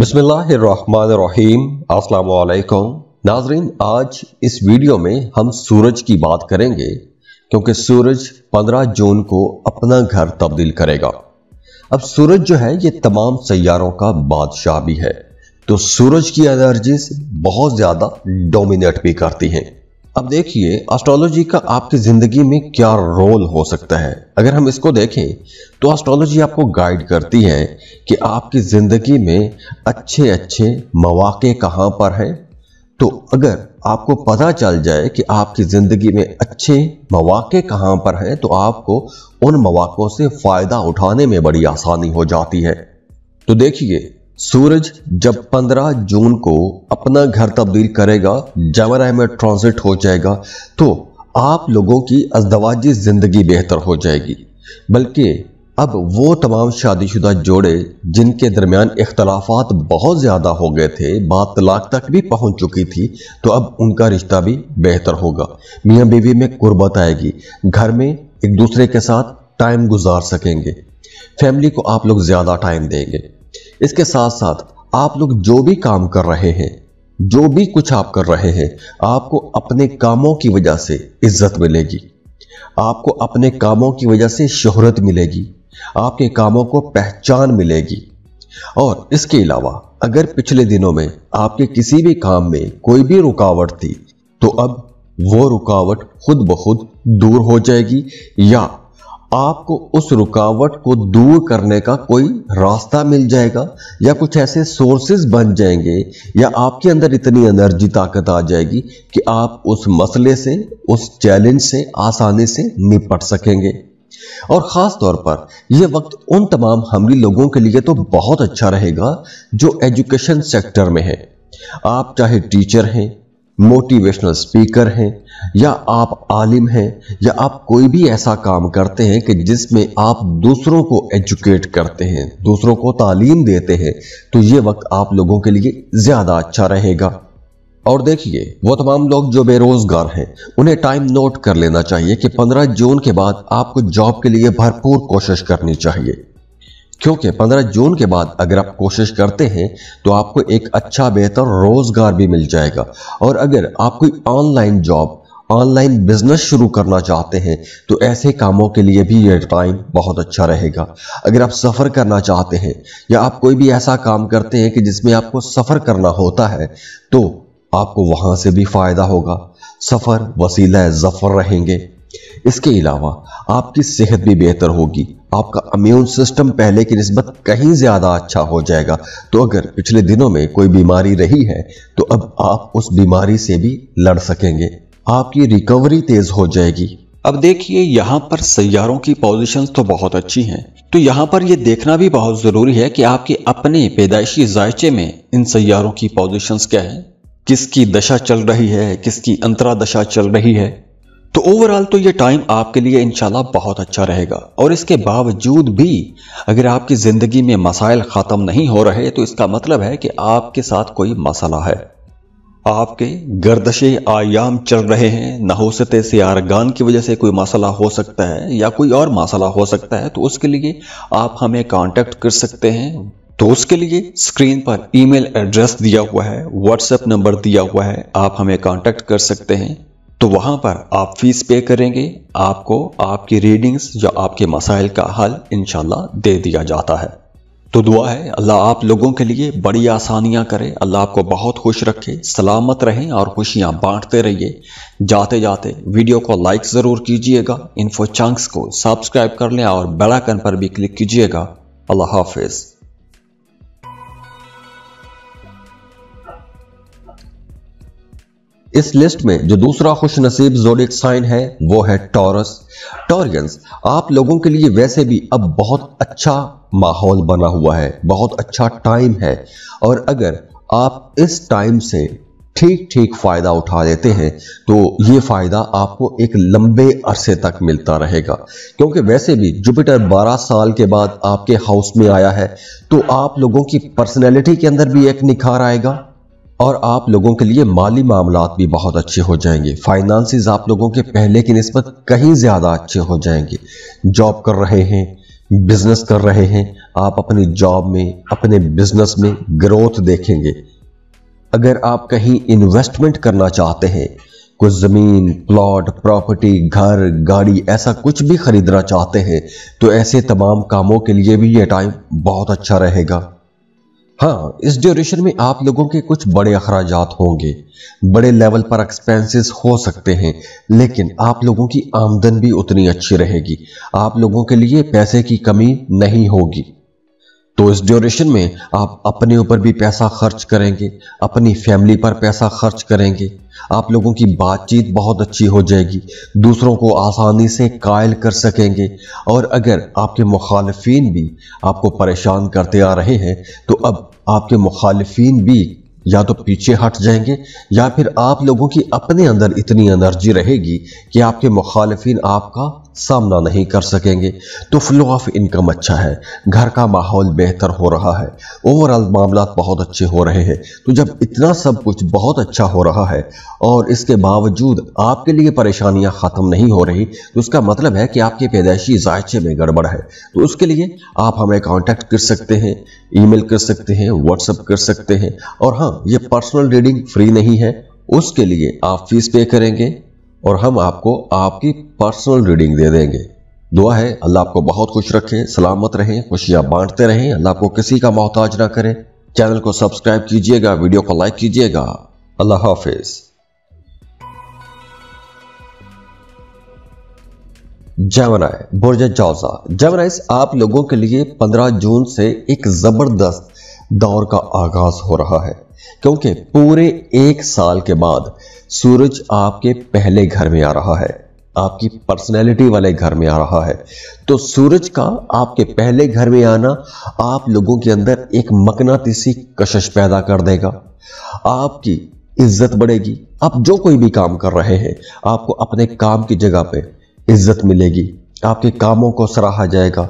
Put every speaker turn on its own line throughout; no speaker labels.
बिस्मिल्लाहिर्रहमानिर्रहीम। अस्सलाम वालेकुम नाजरीन, आज इस वीडियो में हम सूरज की बात करेंगे क्योंकि सूरज 15 जून को अपना घर तब्दील करेगा। अब सूरज जो है ये तमाम सैयारों का बादशाह भी है, तो सूरज की एनर्जीज बहुत ज्यादा डोमिनेट भी करती हैं। अब देखिए एस्ट्रोलॉजी का आपकी जिंदगी में क्या रोल हो सकता है। अगर हम इसको देखें तो एस्ट्रोलॉजी आपको गाइड करती है कि आपकी जिंदगी में अच्छे अच्छे मौके कहां पर हैं। तो अगर आपको पता चल जाए कि आपकी जिंदगी में अच्छे मौके कहां पर हैं, तो आपको उन मौकों से फायदा उठाने में बड़ी आसानी हो जाती है। तो देखिए सूरज जब 15 जून को अपना घर तब्दील करेगा, जमरा में ट्रांजिट हो जाएगा, तो आप लोगों की अज़दवाजी जिंदगी बेहतर हो जाएगी। बल्कि अब वो तमाम शादीशुदा जोड़े जिनके दरमियान इख्तलाफात बहुत ज्यादा हो गए थे, बात तलाक तक भी पहुंच चुकी थी, तो अब उनका रिश्ता भी बेहतर होगा। मियां बीवी में कुर्बत आएगी, घर में एक दूसरे के साथ टाइम गुजार सकेंगे, फैमिली को आप लोग ज्यादा टाइम देंगे। इसके साथ साथ आप लोग जो भी काम कर रहे हैं, जो भी कुछ आप कर रहे हैं, आपको अपने कामों की वजह से इज्जत मिलेगी, आपको अपने कामों की वजह से शोहरत मिलेगी, आपके कामों को पहचान मिलेगी। और इसके अलावा अगर पिछले दिनों में आपके किसी भी काम में कोई भी रुकावट थी, तो अब वो रुकावट खुद ब खुद दूर हो जाएगी, या आपको उस रुकावट को दूर करने का कोई रास्ता मिल जाएगा, या कुछ ऐसे सोर्सेज बन जाएंगे, या आपके अंदर इतनी एनर्जी ताकत आ जाएगी कि आप उस मसले से, उस चैलेंज से आसानी से निपट सकेंगे। और खास तौर पर यह वक्त उन तमाम हमली लोगों के लिए तो बहुत अच्छा रहेगा जो एजुकेशन सेक्टर में है। आप चाहे टीचर हैं, मोटिवेशनल स्पीकर हैं, या आप आलिम हैं, या आप कोई भी ऐसा काम करते हैं कि जिसमें आप दूसरों को एजुकेट करते हैं, दूसरों को तालीम देते हैं, तो ये वक्त आप लोगों के लिए ज्यादा अच्छा रहेगा। और देखिए वो तमाम लोग जो बेरोजगार हैं, उन्हें टाइम नोट कर लेना चाहिए कि 15 जून के बाद आपको जॉब के लिए भरपूर कोशिश करनी चाहिए, क्योंकि 15 जून के बाद अगर आप कोशिश करते हैं तो आपको एक अच्छा बेहतर रोजगार भी मिल जाएगा। और अगर आप कोई ऑनलाइन जॉब, ऑनलाइन बिजनेस शुरू करना चाहते हैं, तो ऐसे कामों के लिए भी ये टाइम बहुत अच्छा रहेगा। अगर आप सफर करना चाहते हैं, या आप कोई भी ऐसा काम करते हैं कि जिसमें आपको सफर करना होता है, तो आपको वहां से भी फायदा होगा। सफर वसीला ज़फर रहेंगे। इसके अलावा आपकी सेहत भी बेहतर होगी, आपका इम्यून सिस्टम पहले की निस्बत कहीं ज्यादा अच्छा हो जाएगा। तो अगर पिछले दिनों में कोई बीमारी रही है, तो अब आप उस बीमारी से भी लड़ सकेंगे, आपकी रिकवरी तेज हो जाएगी।
अब देखिए यहाँ पर सैयारों की पोजीशंस तो बहुत अच्छी हैं, तो यहाँ पर यह देखना भी बहुत जरूरी है कि आपके अपने पैदाइशी जायचे में इन सैयारों की पोजीशंस क्या है, किसकी दशा चल रही है, किसकी अंतरा दशा चल रही है। तो ओवरऑल तो ये टाइम आपके लिए इंशाल्लाह बहुत अच्छा रहेगा। और इसके बावजूद भी अगर आपकी जिंदगी में मसाइल खत्म नहीं हो रहे, तो इसका मतलब है कि आपके साथ कोई मसला है, आपके गर्दशे आयाम चल रहे हैं, नहुसते से आरगान की वजह से कोई मसला हो सकता है, या कोई और मसला हो सकता है। तो उसके लिए आप हमें कांटेक्ट कर सकते हैं। तो उसके लिए स्क्रीन पर ईमेल एड्रेस दिया हुआ है, व्हाट्सएप नंबर दिया हुआ है, आप हमें कांटेक्ट कर सकते हैं। तो वहां पर आप फीस पे करेंगे, आपको आपकी रीडिंग्स या आपके मसाइल का हल इंशाल्लाह दे दिया जाता है। तो दुआ है अल्लाह आप लोगों के लिए बड़ी आसानियां करे, अल्लाह आपको बहुत खुश रखे, सलामत रहें और खुशियां बांटते रहिए। जाते जाते वीडियो को लाइक जरूर कीजिएगा, इन्फो चंक्स को सब्सक्राइब कर लें और बेल आइकन पर भी क्लिक कीजिएगा। अल्लाह हाफिज।
इस लिस्ट में जो दूसरा खुश नसीब ज़ोडिएक साइन है वो है टॉरस। टॉरियंस, आप लोगों के लिए वैसे भी अब बहुत अच्छा माहौल बना हुआ है, बहुत अच्छा टाइम है। और अगर आप इस टाइम से ठीक ठीक फायदा उठा लेते हैं, तो ये फायदा आपको एक लंबे अरसे तक मिलता रहेगा। क्योंकि वैसे भी जुपिटर 12 साल के बाद आपके हाउस में आया है, तो आप लोगों की पर्सनैलिटी के अंदर भी एक निखार आएगा, और आप लोगों के लिए माली मामलात भी बहुत अच्छे हो जाएंगे। फाइनेंसेस आप लोगों के पहले की निस्बत कहीं ज्यादा अच्छे हो जाएंगे। जॉब कर रहे हैं, बिजनेस कर रहे हैं, आप अपनी जॉब में, अपने बिजनेस में ग्रोथ देखेंगे। अगर आप कहीं इन्वेस्टमेंट करना चाहते हैं, कुछ जमीन, प्लॉट, प्रॉपर्टी, घर, गाड़ी, ऐसा कुछ भी खरीदना चाहते हैं, तो ऐसे तमाम कामों के लिए भी यह टाइम बहुत अच्छा रहेगा। हाँ, इस ड्यूरेशन में आप लोगों के कुछ बड़े अखराजात होंगे, बड़े लेवल पर एक्सपेंसेस हो सकते हैं, लेकिन आप लोगों की आमदन भी उतनी अच्छी रहेगी। आप लोगों के लिए पैसे की कमी नहीं होगी। तो इस ड्यूरेशन में आप अपने ऊपर भी पैसा खर्च करेंगे, अपनी फैमिली पर पैसा खर्च करेंगे, आप लोगों की बातचीत बहुत अच्छी हो जाएगी, दूसरों को आसानी से कायल कर सकेंगे। और अगर आपके मुखालिफिन भी आपको परेशान करते आ रहे हैं, तो अब आपके मुखालिफिन भी या तो पीछे हट जाएंगे, या फिर आप लोगों की अपने अंदर इतनी एनर्जी रहेगी कि आपके मुखालिफिन आपका सामना नहीं कर सकेंगे। तो फ्लो ऑफ इनकम अच्छा है, घर का माहौल बेहतर हो रहा है, ओवरऑल मामला बहुत अच्छे हो रहे हैं। तो जब इतना सब कुछ बहुत अच्छा हो रहा है और इसके बावजूद आपके लिए परेशानियां खत्म नहीं हो रही, तो उसका मतलब है कि आपके पैदाइशी जायचे में गड़बड़ है। तो उसके लिए आप हमें कांटेक्ट कर सकते हैं, ईमेल कर सकते हैं, व्हाट्सएप कर सकते हैं। और हाँ, ये पर्सनल रीडिंग फ्री नहीं है, उसके लिए आप फीस पे करेंगे और हम आपको आपकी पर्सनल रीडिंग दे देंगे। दुआ है अल्लाह आपको बहुत खुश रखे, सलामत रहें, खुशियां बांटते रहें, अल्लाह आपको किसी का मोहताज ना करे। चैनल को सब्सक्राइब कीजिएगा, वीडियो को लाइक कीजिएगा। अल्लाह हाफिज। जेमिनी, बुर्ज जौज़ा। जेमिनीज़, आप लोगों के लिए 15 जून से एक जबरदस्त दौर का आगाज हो रहा है, क्योंकि पूरे एक साल के बाद सूरज आपके पहले घर में आ रहा है, आपकी पर्सनैलिटी वाले घर में आ रहा है। तो सूरज का आपके पहले घर में आना आप लोगों के अंदर एक मकनातीसी कशिश पैदा कर देगा। आपकी इज्जत बढ़ेगी। आप जो कोई भी काम कर रहे हैं, आपको अपने काम की जगह पे इज्जत मिलेगी, आपके कामों को सराहा जाएगा।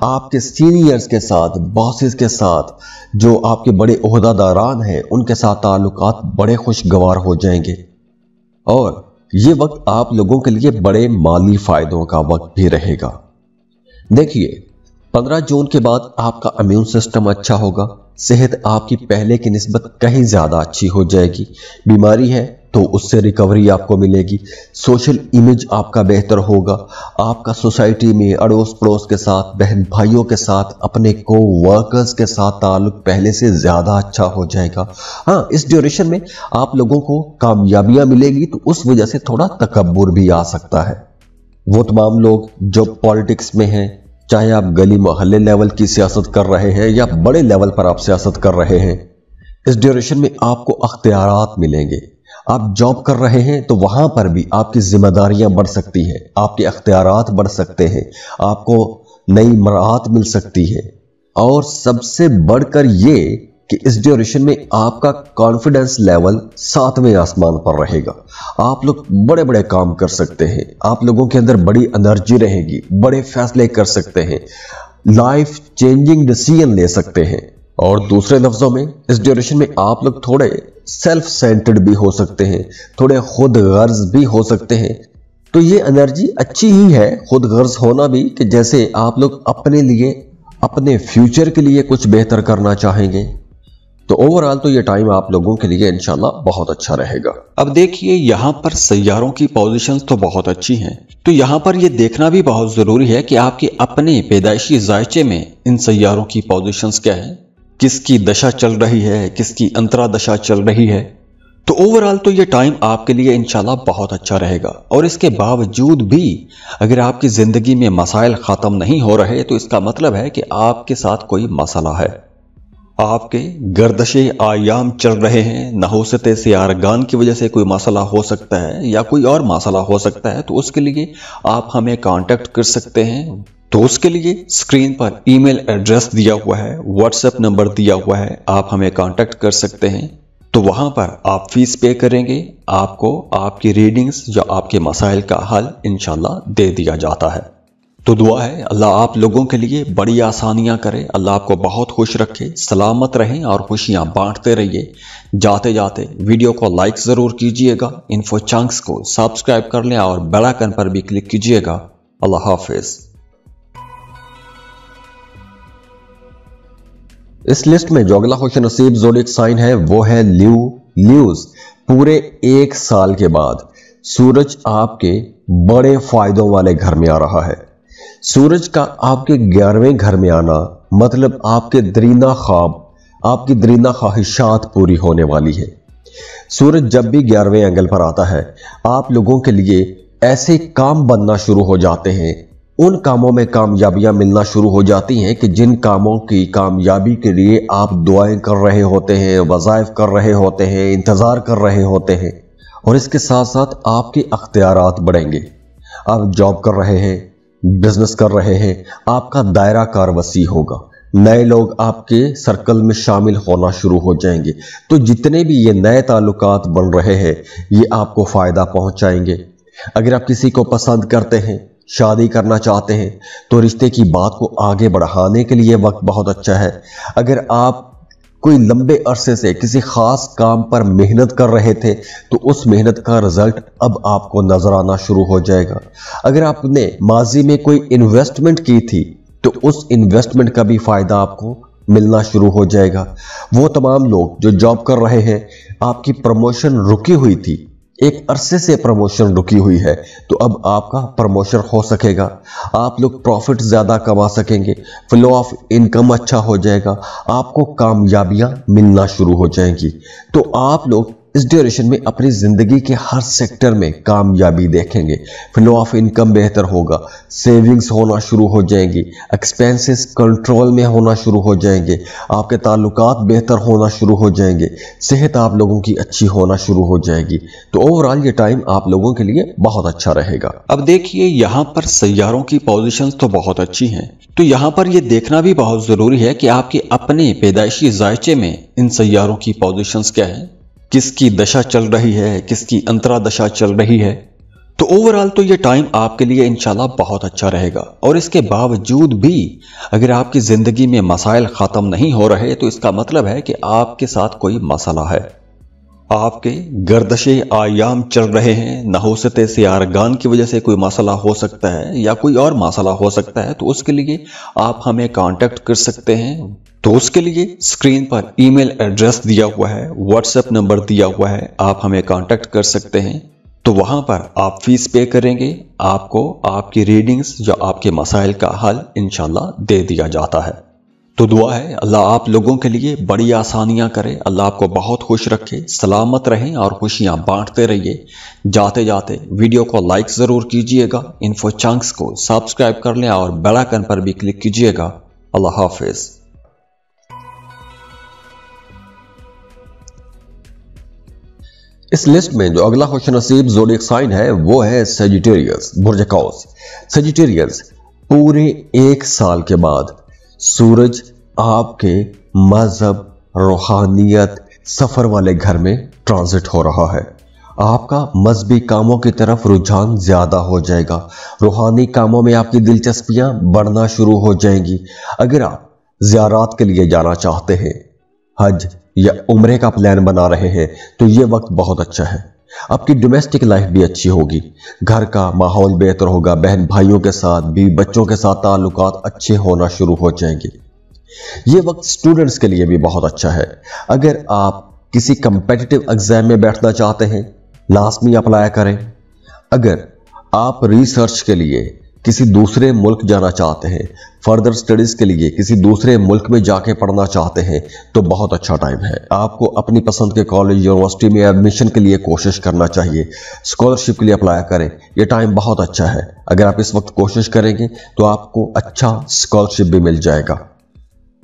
आपके सीनियर्स के साथ, बॉसेस के साथ, जो आपके बड़े ओहदादारान हैं, उनके साथ ताल्लुकात बड़े खुशगवार हो जाएंगे। और ये वक्त आप लोगों के लिए बड़े माली फायदों का वक्त भी रहेगा। देखिए, 15 जून के बाद आपका इम्यून सिस्टम अच्छा होगा, सेहत आपकी पहले की निस्बत कहीं ज्यादा अच्छी हो जाएगी। बीमारी है तो उससे रिकवरी आपको मिलेगी। सोशल इमेज आपका बेहतर होगा। आपका सोसाइटी में अड़ोस पड़ोस के साथ, बहन भाइयों के साथ, अपने को वर्कर्स के साथ ताल्लुक पहले से ज्यादा अच्छा हो जाएगा। हाँ, इस ड्यूरेशन में आप लोगों को कामयाबियां मिलेगी, तो उस वजह से थोड़ा तकब्बुर भी आ सकता है। वो तमाम लोग जो पॉलिटिक्स में हैं, चाहे आप गली मोहल्ले लेवल की सियासत कर रहे हैं या बड़े लेवल पर आप सियासत कर रहे हैं, इस ड्यूरेशन में आपको अख्तियारात मिलेंगे। आप जॉब कर रहे हैं तो वहां पर भी आपकी जिम्मेदारियां बढ़ सकती हैं, आपके अख्तियारात बढ़ सकते हैं, आपको नई मराहत मिल सकती है। और सबसे बढ़कर ये कि इस ड्यूरेशन में आपका कॉन्फिडेंस लेवल 7वें आसमान पर रहेगा। आप लोग बड़े बड़े काम कर सकते हैं, आप लोगों के अंदर बड़ी एनर्जी रहेगी, बड़े फैसले कर सकते हैं, लाइफ चेंजिंग डिसीजन ले सकते हैं। और दूसरे लफ्जों में, इस ड्यूरेशन में आप लोग थोड़े सेल्फ सेंटर्ड भी हो सकते हैं, थोड़े खुद गर्ज भी हो सकते हैं। तो ये एनर्जी अच्छी ही है, खुद गर्ज होना भी, कि जैसे आप लोग अपने लिए, अपने फ्यूचर के लिए कुछ बेहतर करना चाहेंगे। तो ओवरऑल तो ये टाइम आप लोगों के लिए इंशाल्लाह बहुत अच्छा रहेगा।
अब देखिए, यहाँ पर सैयारों की पोजीशंस तो बहुत अच्छी हैं, तो यहाँ पर ये देखना भी बहुत जरूरी है कि आपके अपने पैदाइशी जायचे में इन सैयारों की पोजीशंस क्या है, किसकी दशा चल रही है, किसकी अंतरा दशा चल रही है। तो ओवरऑल तो ये टाइम आपके लिए इंशाल्लाह बहुत अच्छा रहेगा। और इसके बावजूद भी अगर आपकी जिंदगी में मसाइल खत्म नहीं हो रहे, तो इसका मतलब है कि आपके साथ कोई मसला है, आपके गर्दशे आयाम चल रहे हैं, नहुसते से आरगान की वजह से कोई मसला हो सकता है या कोई और मसला हो सकता है। तो उसके लिए आप हमें कांटेक्ट कर सकते हैं। तो उसके लिए स्क्रीन पर ईमेल एड्रेस दिया हुआ है, व्हाट्सएप नंबर दिया हुआ है, आप हमें कांटेक्ट कर सकते हैं। तो वहां पर आप फीस पे करेंगे, आपको आपकी रीडिंग्स या आपके मसाइल का हल इंशाल्लाह दे दिया जाता है। तो दुआ है अल्लाह आप लोगों के लिए बड़ी आसानियां करे, अल्लाह आपको बहुत खुश रखे, सलामत रहें और खुशियां बांटते रहिए। जाते जाते वीडियो को लाइक जरूर कीजिएगा, इन्फो चंक्स को सब्सक्राइब कर लें और बेल आइकन पर भी क्लिक कीजिएगा। अल्लाह हाफिज।
इस लिस्ट में जो अगला खुश नसीब ज़ोडिएक साइन है वो है ल्यूज। पूरे 1 साल के बाद सूरज आपके बड़े फायदों वाले घर में आ रहा है। सूरज का आपके 11वें घर में आना मतलब आपके दरीना ख्वाब, आपकी दरीना ख्वाहिशात पूरी होने वाली है। सूरज जब भी 11वें एंगल पर आता है, आप लोगों के लिए ऐसे काम बनना शुरू हो जाते हैं, उन कामों में कामयाबियां मिलना शुरू हो जाती हैं कि जिन कामों की कामयाबी के लिए आप दुआएं कर रहे होते हैं, वज़ाइफ कर रहे होते हैं, इंतज़ार कर रहे होते हैं। और इसके साथ साथ आपके अख्तियारात बढ़ेंगे। आप जॉब कर रहे हैं, बिजनेस कर रहे हैं, आपका दायरा कार वसी होगा, नए लोग आपके सर्कल में शामिल होना शुरू हो जाएंगे। तो जितने भी ये नए ताल्लुकात बन रहे हैं ये आपको फ़ायदा पहुंचाएंगे। अगर आप किसी को पसंद करते हैं, शादी करना चाहते हैं, तो रिश्ते की बात को आगे बढ़ाने के लिए वक्त बहुत अच्छा है। अगर आप कोई लंबे अरसे से किसी खास काम पर मेहनत कर रहे थे तो उस मेहनत का रिजल्ट अब आपको नजर आना शुरू हो जाएगा। अगर आपने माजी में कोई इन्वेस्टमेंट की थी तो उस इन्वेस्टमेंट का भी फायदा आपको मिलना शुरू हो जाएगा। वो तमाम लोग जो जॉब कर रहे हैं, आपकी प्रमोशन रुकी हुई थी, एक अरसे से प्रमोशन रुकी हुई है, तो अब आपका प्रमोशन हो सकेगा। आप लोग प्रॉफिट ज्यादा कमा सकेंगे, फ्लो ऑफ इनकम अच्छा हो जाएगा, आपको कामयाबियां मिलना शुरू हो जाएंगी। तो आप लोग इस ड्यूरेशन में अपनी जिंदगी के हर सेक्टर में कामयाबी देखेंगे। फ्लो ऑफ इनकम बेहतर होगा, सेविंग्स होना शुरू हो जाएंगी, एक्सपेंसेस कंट्रोल में होना शुरू हो जाएंगे, आपके ताल्लुकात बेहतर होना शुरू हो जाएंगे, सेहत आप लोगों की अच्छी होना शुरू हो जाएगी। तो ओवरऑल ये टाइम आप लोगों के लिए बहुत अच्छा रहेगा।
अब देखिए यहाँ पर सैयारों की पोजीशंस तो बहुत अच्छी हैं, तो यहाँ पर ये देखना भी बहुत जरूरी है कि आपके अपने पैदाइशी जायचे में इन सैयारों की पोजीशंस क्या है, किसकी दशा चल रही है, किसकी अंतरा दशा चल रही है। तो ओवरऑल तो ये टाइम आपके लिए इंशाल्लाह बहुत अच्छा रहेगा। और इसके बावजूद भी अगर आपकी जिंदगी में मसाइल खत्म नहीं हो रहे तो इसका मतलब है कि आपके साथ कोई मसला है, आपके गर्दशे आयाम चल रहे हैं, नहुसते से आरगान की वजह से कोई मसला हो सकता है या कोई और मसला हो सकता है। तो उसके लिए आप हमें कांटेक्ट कर सकते हैं। तो उसके लिए स्क्रीन पर ईमेल एड्रेस दिया हुआ है, व्हाट्सएप नंबर दिया हुआ है, आप हमें कांटेक्ट कर सकते हैं। तो वहां पर आप फीस पे करेंगे, आपको आपकी रीडिंग्स या आपके मसाइल का हल इंशाल्लाह दे दिया जाता है। तो दुआ है अल्लाह आप लोगों के लिए बड़ी आसानियां करे, अल्लाह आपको बहुत खुश रखे, सलामत रहें और खुशियां बांटते रहिए। जाते जाते वीडियो को लाइक जरूर कीजिएगा, इन्फो चंक्स को सब्सक्राइब कर लें और बेल आइकन पर भी क्लिक कीजिएगा। अल्लाह हाफिज।
इस लिस्ट में जो अगला खुश नसीब ज़ोडिएक साइन है वो है सजिटेरियस, बुर्ज कौस। सजिटेरियस पूरे 1 साल के बाद सूरज आपके मजहब, रूहानियत, सफर वाले घर में ट्रांजिट हो रहा है। आपका मजहबी कामों की तरफ रुझान ज्यादा हो जाएगा, रूहानी कामों में आपकी दिलचस्पियां बढ़ना शुरू हो जाएंगी। अगर आप ज़ियारत के लिए जाना चाहते हैं, हज या उम्रे का प्लान बना रहे हैं, तो ये वक्त बहुत अच्छा है। आपकी डोमेस्टिक लाइफ भी अच्छी होगी, घर का माहौल बेहतर होगा, बहन भाइयों के साथ, बीवी बच्चों के साथ ताल्लुकात अच्छे होना शुरू हो जाएंगे। ये वक्त स्टूडेंट्स के लिए भी बहुत अच्छा है। अगर आप किसी कंपेटिटिव एग्जाम में बैठना चाहते हैं, लाजमी अप्लाई करें। अगर आप रिसर्च के लिए किसी दूसरे मुल्क जाना चाहते हैं, फर्दर स्टडीज के लिए किसी दूसरे मुल्क में जाके पढ़ना चाहते हैं, तो बहुत अच्छा टाइम है। आपको अपनी पसंद के कॉलेज यूनिवर्सिटी में एडमिशन के लिए कोशिश करना चाहिए, स्कॉलरशिप के लिए अप्लाई करें। यह टाइम बहुत अच्छा है। अगर आप इस वक्त कोशिश करेंगे तो आपको अच्छा स्कॉलरशिप भी मिल जाएगा।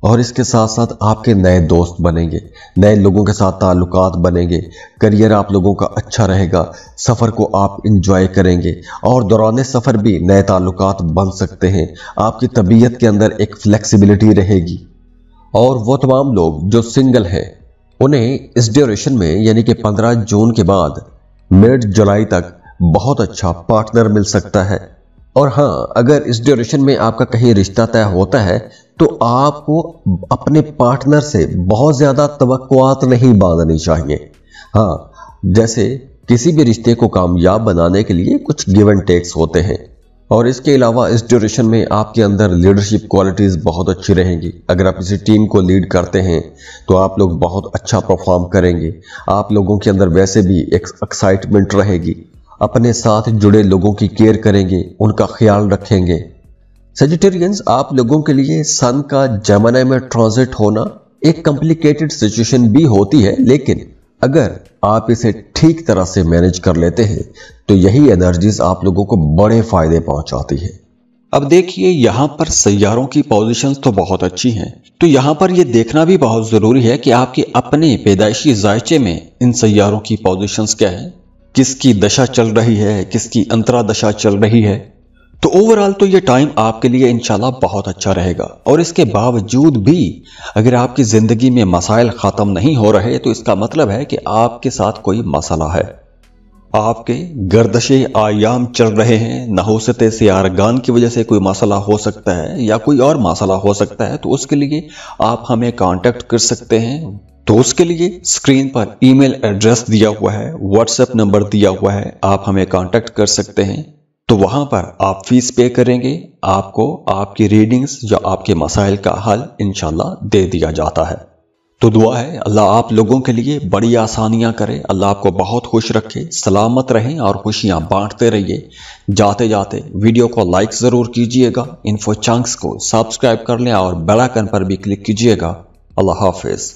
और इसके साथ साथ आपके नए दोस्त बनेंगे, नए लोगों के साथ ताल्लुकात बनेंगे, करियर आप लोगों का अच्छा रहेगा, सफ़र को आप इंजॉय करेंगे और दौरान सफ़र भी नए ताल्लुकात बन सकते हैं। आपकी तबीयत के अंदर एक फ्लेक्सिबिलिटी रहेगी। और वो तमाम लोग जो सिंगल हैं, उन्हें इस ड्यूरेशन में यानी कि 15 जून के बाद मिड जुलाई तक बहुत अच्छा पार्टनर मिल सकता है। और हाँ, अगर इस ड्यूरेशन में आपका कहीं रिश्ता तय होता है तो आपको अपने पार्टनर से बहुत ज़्यादा तवक्कुआत नहीं बांधनी चाहिए। हाँ, जैसे किसी भी रिश्ते को कामयाब बनाने के लिए कुछ गिव एंड टेक्स होते हैं। اور اس کے علاوہ اس ڈیوریشن میں آپ کے اندر لیڈرشپ کوالٹیز بہت اچھی رہیں گی۔ اگر آپ کسی ٹیم کو لیڈ کرتے ہیں تو آپ لوگ بہت اچھا پرفارم کریں گے۔ آپ لوگوں کے اندر ویسے بھی ایک ایکسائٹمنٹ رہے گی، اپنے ساتھ جڑے لوگوں کی کیئر کریں گے، ان کا خیال رکھیں گے۔ سیجیٹیرینز، آپ لوگوں کے لیے سن کا جیمنائی میں ٹرانزٹ ہونا ایک کمپلیکیٹڈ سچویشن بھی ہوتی ہے، لیکن اگر آپ اسے ٹھیک طرح سے مینج کر لیتے ہیں تو یہی انرجیز آپ لوگوں کو بڑے فائدے پہنچاتی ہے۔
اب دیکھیے یہاں پر سیاروں کی پوزیشنز تو بہت اچھی ہیں، تو یہاں پر یہ دیکھنا بھی بہت ضروری ہے کہ آپ کے اپنے پیدائشی ذائچے میں ان سیاروں کی پوزیشنز کیا ہیں، کس کی دشا چل رہی ہے، کس کی انترا دشا چل رہی ہے۔ تو اوورآل تو یہ ٹائم آپ کے لیے انشاءاللہ بہت اچھا رہے گا، اور اس کے باوجود بھی اگر آپ کی زندگی میں مسائل ختم نہیں ہو رہے تو اس کا مطلب ہے کہ آپ کے ساتھ کوئی مسئلہ ہے۔ آپ کے گردش ایام چل رہے ہیں، نحوست سیارگان کی وجہ سے کوئی مسئلہ ہو سکتا ہے یا کوئی اور مسئلہ ہو سکتا ہے، تو اس کے لیے آپ ہمیں کانٹیکٹ کر سکتے ہیں۔ تو اس کے لیے اسکرین پر ای میل ایڈریس دیا ہوا ہے، واٹس ایپ نمبر دیا ہوا ہے، آپ ہمیں کانٹیکٹ کر سکتے ہیں۔ تو وہاں پر آپ فیس پے کریں گے، آپ کو آپ کی ریڈنگز یا آپ کے مسائل کا حل انشاءاللہ دے دیا جاتا ہے۔ تو دعا ہے اللہ آپ لوگوں کے لیے بڑی آسانیاں کرے، اللہ آپ کو بہت خوش رکھے، سلامت رہیں اور خوشیاں بانٹتے رہیے۔ جاتے جاتے ویڈیو کو لائک ضرور کیجئے گا، انفو چانکس کو سبسکرائب کر لیں اور بیل آئکن پر بھی کلک کیجئے گا۔ اللہ حافظ۔